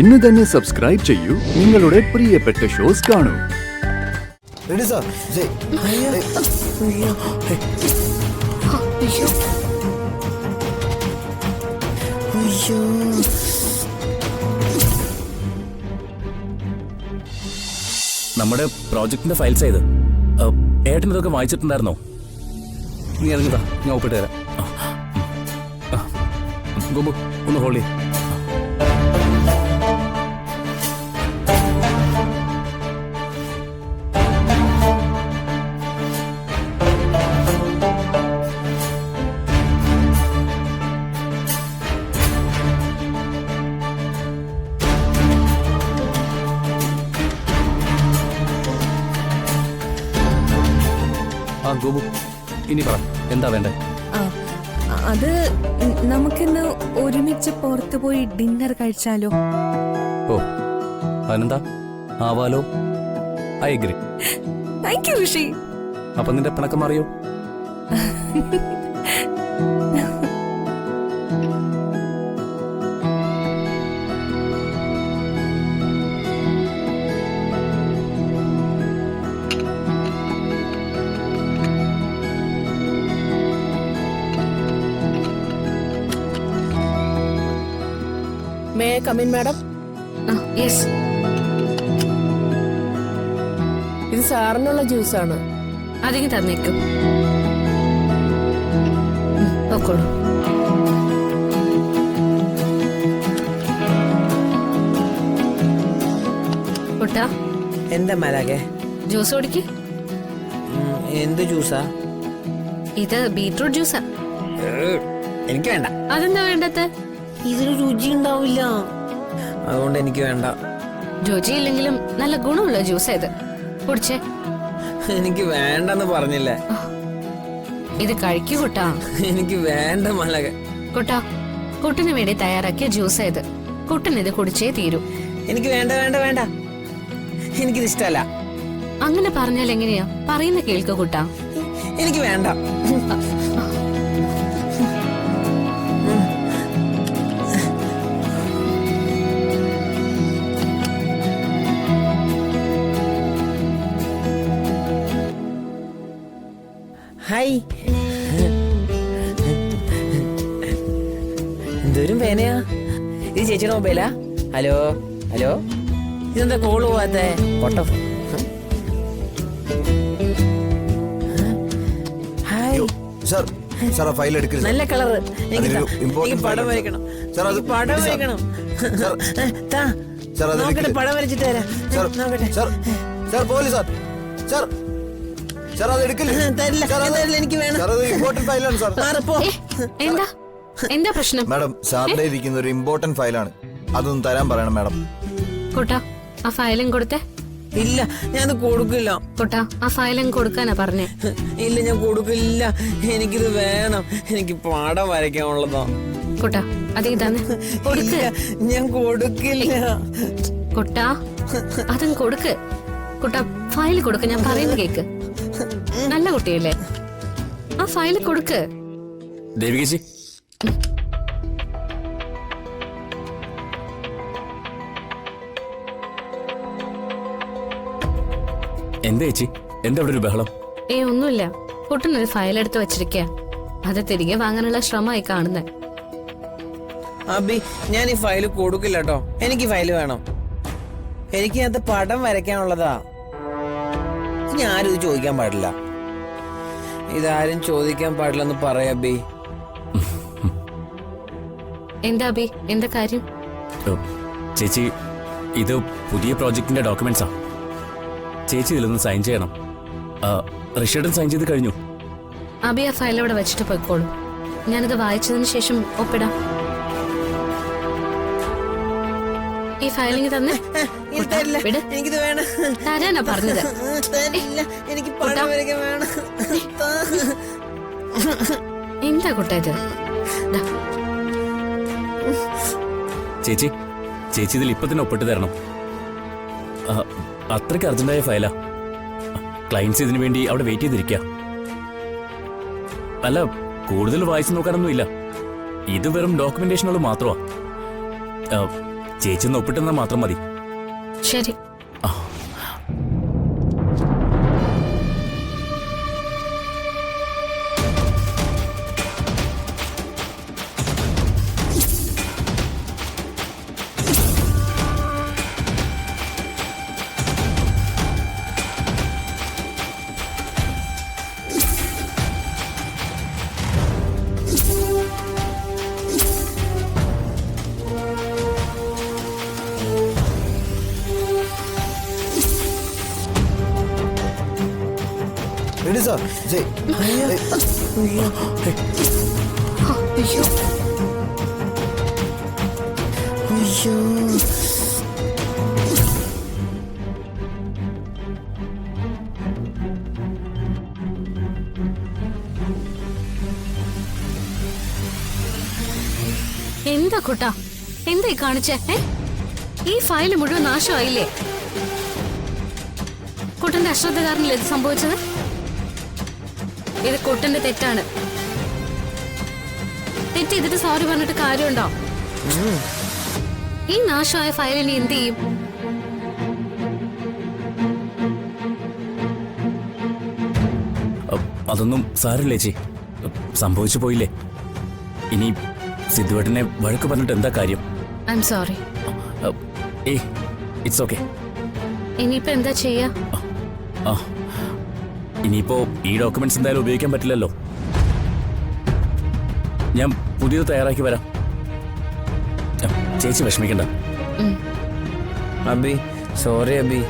ഇന്ന് തന്നെ സബ്സ്ക്രൈബ് ചെയ്യൂ, നിങ്ങളുടെ പ്രിയപ്പെട്ട ഷോസ് കാണൂ. Ready sir. നമ്മുടെ പ്രോജക്റ്റിന്റെ ഫയൽസ് ചെയ്ത് ഏട്ടൻ ഇതൊക്കെ വായിച്ചിട്ടുണ്ടായിരുന്നോ? നീ ഇറങ്ങിതാ, ഞാൻ ഒപ്പിട്ട് തരാം. ഗോപു ഒന്ന് ഹോൾഡ് ചെയ്യ്. ഗോപു ഇനി പറ, എന്താ വേണ്ടേ? അത് നമുക്കിന്ന് ഒരുമിച്ച് പുറത്തു പോയി ഡിന്നർ കഴിച്ചാലോ? ഓ അതിനെന്താ, ആവാലോ. I agree. Thank you Rishi. അപ്പൊ നിന്റെ പിണക്കം മാറിയോ? May I come in, madam? Yes. ഇത് സാറിനുള്ള ജ്യൂസാണ്. അതിന് തന്നേക്കും. നോക്കോളൂ. കുട്ടാ, എന്താ മലാകെ? ജ്യൂസ് കുടിക്ക്. എന്ത് ജ്യൂസാ? ഇത് ബീട്രൂട്ട് ജ്യൂസാ. എനിക്ക് വേണ്ട. അതെന്താ വേണ്ടത്? ഇതിന് രുചി ഉണ്ടാവില്ല, അതുകൊണ്ട് എനിക്ക് വേണ്ട. രുചിയില്ലെങ്കിലും നല്ല ഗുണമുള്ള ജ്യൂസാ ഇത്. കുടിച്ചേ. എനിക്ക് വേണ്ടെന്ന് പറഞ്ഞില്ലേ? ഇത് കഴിക്കൂ കുട്ടാ. എനിക്ക് വേണ്ട മലകെ. കുട്ടാ, കുട്ടിന് വേണ്ടി തയ്യാറാക്കിയ ജ്യൂസാ ഇത്. കുട്ടിന് ഇത് കുടിച്ചേ തീരൂ. എനിക്ക് വേണ്ട വേണ്ട വേണ്ട, എനിക്കിത് ഇഷ്ടല്ല. അങ്ങനെ പറഞ്ഞാൽ എങ്ങനെയാ? പറയുന്ന കേൾക്കൂ കുട്ടാ. എനിക്ക് വേണ്ട. ഹായ്, എന്തോരും പേനയാ ഇത്? ചേച്ചിയുടെ മൊബൈലാ? ഹലോ ഹലോ, ഇതെന്താ കോള് പോവാത്തെ? ഓട്ടോ. ഹായ് സാർ, സാർ ആ ഫയൽ എടുക്കില്ല. നല്ല കളറ്. അതൊരു important പടം file. വരയ്ക്കണം. സാർ, അത് പടം സാർ. വരയ്ക്കണം. സാർ, താ, സാർ, അത് നോക്കട്ടെ, എടുക്കില്ല. പടം വരച്ചിട്ട് തരാം. സാർ, നോക്കട്ടെ. സാർ, സാർ പോലെ സാർ. സാർ, സാർ അത് എടുക്കില്ല. തരില്ല, സാർ, അത് തരില്ല, എനിക്ക് വേണം. സാർ, അത് ഇമ്പോർട്ടന്റ് ഫയലാണ് സാർ. മാറിപ്പോ. എന്താ എന്താ പ്രശ്നം? മാഡം, സാറിന്റെ ഇരിക്കുന്ന ഒരു ഇമ്പോർട്ടന്റ് ഫയലാണ്, അതൊന്നും തരാൻ പറയണം മാഡം. കുട്ടാ, ആ ഫയലും കൊടുത്തേ. ഇല്ല, ഞാൻ കൊടുക്കില്ല. കുട്ടാ, ആ ഫയലും കൊടുക്കാനാ പറഞ്ഞേ. ഇല്ല, ഞാൻ കൊടുക്കില്ല. എനിക്കിത് വേണം. എനിക്ക് പടം വരയ്ക്കാനുള്ളതാ. കുട്ടാ, അത് ഇതാണ്. കൊടുക്ക്. ഇല്ല, ഞാൻ കൊടുക്കില്ല. കുട്ടാ, അതും കൊടുക്ക്. കുട്ടാ, ഫയൽ കൊടുക്ക്. ഞാൻ പറയുന്ന കേക്ക്. നല്ല കുട്ടിയല്ലേ? ആ ഫയൽ കൊടുക്ക്. ദേവികേച്ചി, എന്താ ചേച്ചി, എന്താ ഇവിടെ ഒരു ബഹളം? ഒന്നുമില്ല. കുട്ടനൊരു ഫയൽ എടുത്ത് വെച്ചിരിക്കുക. അത് തിരികെ വാങ്ങാനുള്ള ശ്രമമായി കാണുന്നേ. അബി, ഞാൻ ഈ ഫയല് കൊടുക്കില്ല കേട്ടോ. എനിക്ക് ഫയല് വേണം. എനിക്ക് അത് പടം വരയ്ക്കാനുള്ളതാ. ഇനി ആരും ഇത് ചോദിക്കാൻ പാടില്ല. ഇതാരും ചോദിക്കാൻ പാടില്ലെന്ന് പറയാ അബി. എന്താ അബി, എന്താ കാര്യം? ചേച്ചി, ഇത് പുതിയ പ്രോജക്റ്റിന്റെ ഡോക്യുമെന്റ്സാ. ചേച്ചി ഇതിലൊന്ന് സൈൻ ചെയ്യണം. ഋഷിയുടെ സൈൻ ചെയ്ത് കഴിഞ്ഞു. അബി, ആ ഫയൽ അവിടെ വെച്ചിട്ട് പോയിക്കോളൂ. ഞാനിത് വായിച്ചതിന് ശേഷം ഒപ്പിടാം. ഈ ഫയലിങ് തന്നെ. എനിക്കിത് വേണം. തരാനാ പറഞ്ഞത്. എനിക്ക് പടം വരയ്ക്കാൻ വേണം. എന്താ കുട്ടാ ഇത്? ചേച്ചി, ചേച്ചി ഇതിൽ ഇപ്പൊ തന്നെ ഒപ്പിട്ട് തരണം. അത്രയ്ക്ക് അർജന്റായ ഫയലാ. ക്ലയൻസ് ഇതിനു വേണ്ടി അവിടെ വെയിറ്റ് ചെയ്തിരിക്കുക. അല്ല, കൂടുതൽ വായിച്ചു നോക്കാനൊന്നുമില്ല. ഇത് വെറും ഡോക്യുമെന്റേഷനുകൾ മാത്രമാ. ചേച്ചി ഒന്ന് ഒപ്പിട്ടെന്നാൽ മാത്രം മതി. ശരി. ആ. Ready sir. ജയ്. അയ്യോ. അയ്യോ. എന്താ കുട്ടാ, എന്തായി കാണിച്ചേ? ഈ ഫയല് മുഴുവൻ നാശമായില്ലേ? കുട്ടന്റെ അശ്രദ്ധ കാരണല്ലേ ഇത് സംഭവിച്ചത്? ഇത് കുട്ടന്റെ തെറ്റാണ്. തെറ്റ് ചെയ്തിട്ട് സോറി പറഞ്ഞിട്ട് കാര്യമുണ്ടോ? ഈ നാശമായ ഫയലിനെ എന്ത് ചെയ്യും? അതൊന്നും സാരല്ലേ ചേച്ചി, സംഭവിച്ചു പോയില്ലേ. ഇനി സിദ്ധുവേട്ടനെ വഴക്ക് പറഞ്ഞിട്ട് എന്താ കാര്യം? I am sorry. It's okay. ഇനിയിപ്പോ എന്താ ചെയ്യാ? ഇനിയിപ്പോ ഈ ഡോക്യുമെന്റ്സ് എന്തായാലും ഉപയോഗിക്കാൻ പറ്റില്ലല്ലോ. ഞാൻ പുതിയത് തയ്യാറാക്കി വരാം. ചേച്ചി വിഷമിക്കണ്ട. അബി സോറി അബി.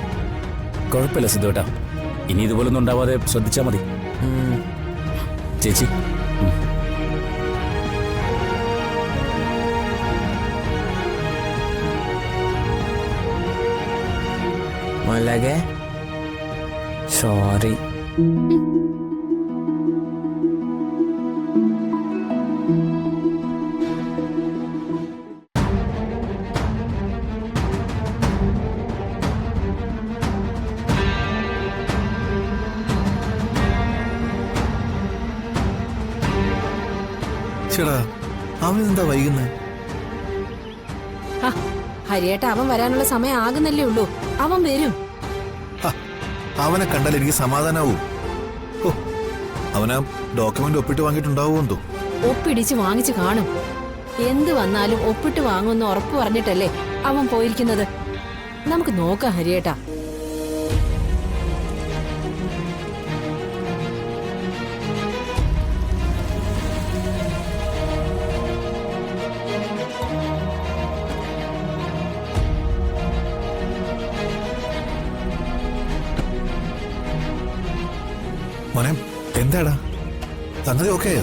കുഴപ്പമില്ല സിദ്ധുവേട്ടാ, ഇനി ഇതുപോലൊന്നും ഉണ്ടാവാതെ ശ്രദ്ധിച്ചാൽ മതി. ചേച്ചി മലകെ സോറി. ചേടാ, അവനെന്താ വൈകുന്നത്? ഹരിയേട്ട അവൻ വരാനുള്ള സമയം ആകുന്നല്ലേ ഉള്ളൂ. അവൻ വരും. അവനെ കണ്ടാൽ എനിക്ക് സമാധാനാവൂ. അവനാ ഡോക്യുമെന്റ് ഒപ്പിട്ട് വാങ്ങിയിട്ടുണ്ടാവുമെന്തോ. ഒപ്പിടിച്ച് വാങ്ങിച്ചു കാണും. എന്ത് വന്നാലും ഒപ്പിട്ട് വാങ്ങുമെന്ന് ഉറപ്പ് പറഞ്ഞിട്ടല്ലേ അവൻ പോയിരിക്കുന്നത്. നമുക്ക് നോക്കാം ഹരിയേട്ട. മോനെ, എന്താടാ സംഗതി ഓക്കെയോ?